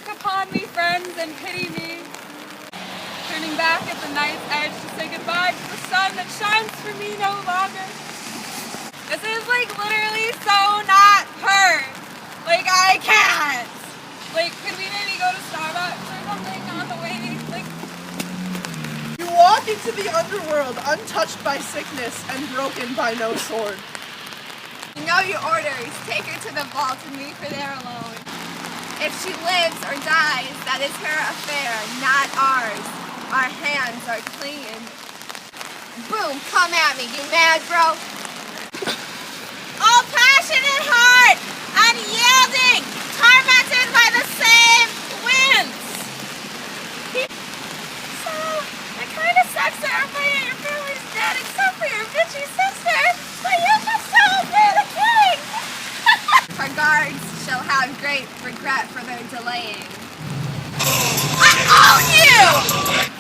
Look upon me, friends, and pity me. Turning back at the night's edge to say goodbye to the sun that shines for me no longer. This is like literally so not her. Like I can't. Like could we maybe go to Starbucks or something on the way? Like you walk into the underworld untouched by sickness and broken by no sword. You know your orders. Take her to the vault and leave her there alone. If she lives or dies, that is her affair, not ours. Our hands are clean. Boom, come at me, you mad, bro? All passionate heart, unyielding, tormented by the same winds. So, it kind of sucks that everybody in your family's dead except for your bitchy sister, but you can still be the king. Her guards shall have great regret for their delaying. I own you!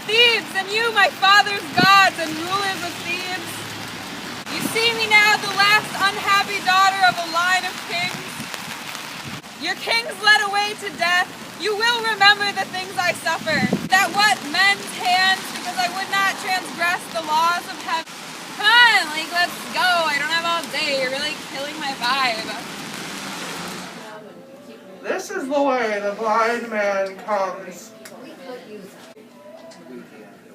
Thebes, and you, my father's gods and rulers of Thebes. You see me now, the last unhappy daughter of a line of kings. Your kings led away to death. You will remember the things I suffer. That what men's hands, because I would not transgress the laws of heaven. Come on, like, let's go. I don't have all day. You're really killing my vibe. This is the way the blind man comes.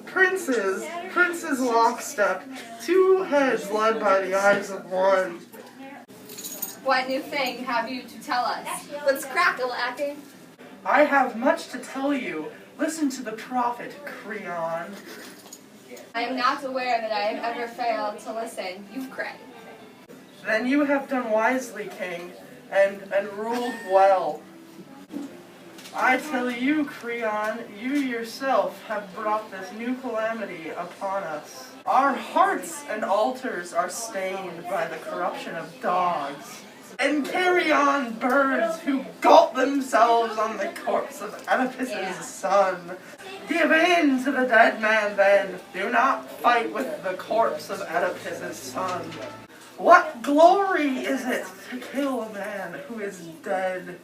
Princes lockstep, two heads led by the eyes of one. What new thing have you to tell us? Let's crack-a-lacking. I have much to tell you. Listen to the prophet, Creon. I am not aware that I have ever failed to listen. You've cried. Then you have done wisely, king, and ruled well. I tell you, Creon, you yourself have brought this new calamity upon us. Our hearts and altars are stained by the corruption of dogs. And carry on birds who gulp themselves on the corpse of Oedipus' son. Give in to the dead man then. Do not fight with the corpse of Oedipus' son. What glory is it to kill a man who is dead?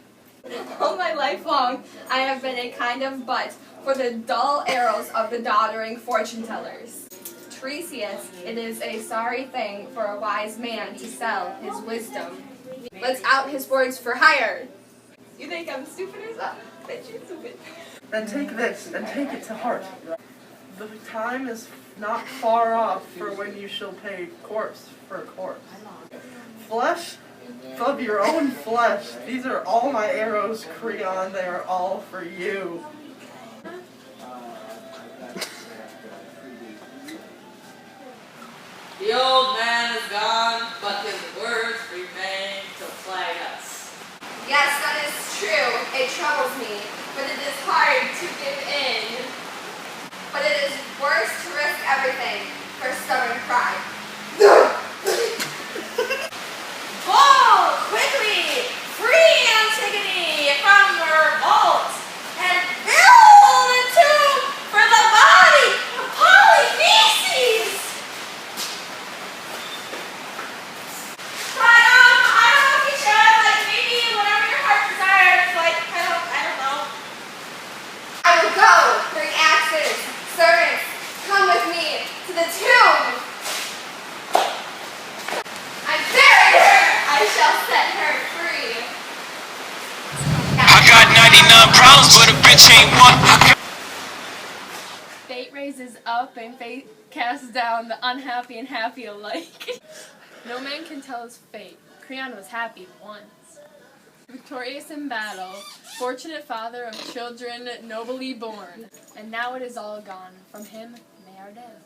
All my life long, I have been a kind of butt for the dull arrows of the doddering fortune-tellers. Tiresias, it is a sorry thing for a wise man to sell his wisdom. Let's out his words for hire. You think I'm stupid or something? Bet you're stupid. Then take this, and take it to heart. The time is not far off for when you shall pay corpse for corpse. Flesh of your own flesh. These are all my arrows, Creon. They are all for you. The old man is gone, but his words remain to plague us. Yes, that is true. It troubles me, but it is hard to give in. But it is worse to risk everything for stubborn pride. Pull quickly! Free Antigone from your vault and build a tomb for the body of Polynices! But I don't know if you should, like maybe whatever your heart desires, like I don't know. I will go, bring axes, servants, come with me to the tomb. I buried her, I shall set her free. I got 99 problems, but a bitch ain't one. Fate raises up and fate casts down the unhappy and happy alike. No man can tell his fate. Creon was happy once. Victorious in battle, fortunate father of children nobly born, and now it is all gone. From him they are dead.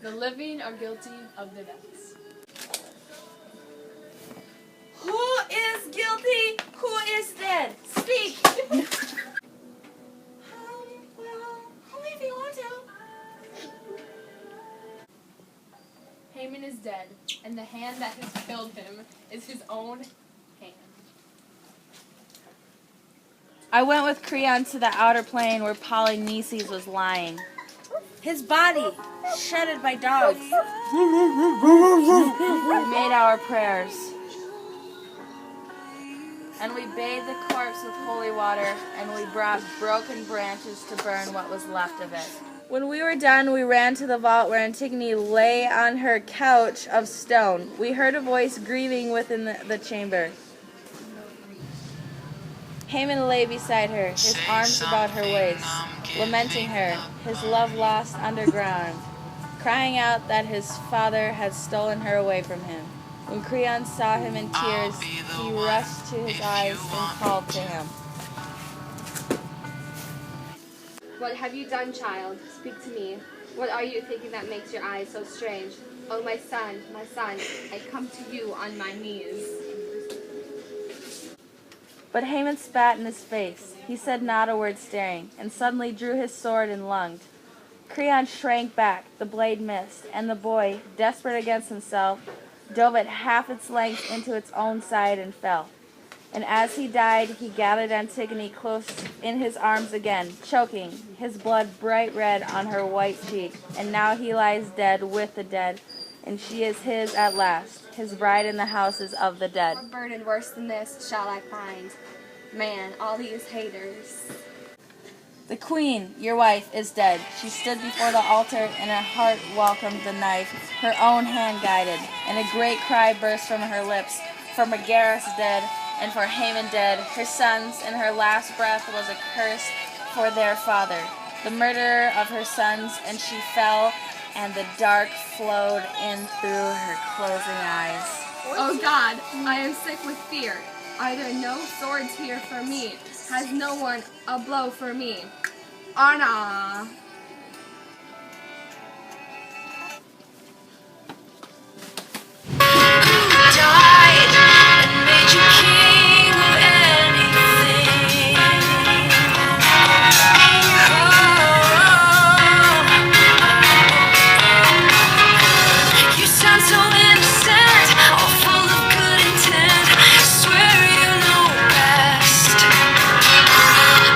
The living are guilty of their deaths. Who is guilty? Who is dead? Speak! Well, only if you want to. Haman is dead, and the hand that has killed him is his own hand. I went with Creon to the outer plain where Polynices was lying. His body, shredded by dogs. We made our prayers. And we bathed the corpse with holy holy water, and we brought broken branches to burn what was left of it. When we were done, we ran to the vault where Antigone lay on her couch of stone. We heard a voice grieving within the chamber. Haman lay beside her, his arms about her waist, lamenting her, his love lost underground, crying out that his father had stolen her away from him. When Creon saw him in tears, he rushed to his eyes and called to him. What have you done, child? Speak to me. What are you thinking that makes your eyes so strange? Oh, my son, I come to you on my knees. But Haman spat in his face. He said not a word, staring, and suddenly drew his sword and lunged. Creon shrank back, the blade missed, and the boy, desperate against himself, dove at half its length into its own side and fell. And as he died, he gathered Antigone close in his arms again, choking, his blood bright red on her white cheek. And now he lies dead with the dead, and she is his at last, his bride in the houses of the dead. What burden worse than this shall I find? Man, all these haters. The queen, your wife, is dead. She stood before the altar, and her heart welcomed the knife, her own hand guided, and a great cry burst from her lips, for Megaris dead, and for Haman dead. Her sons, and her last breath was a curse for their father, the murderer of her sons, and she fell, and the dark flowed in through her closing eyes. Oh God, I am sick with fear. Are there no swords here for me? Has no one a blow for me? Anna!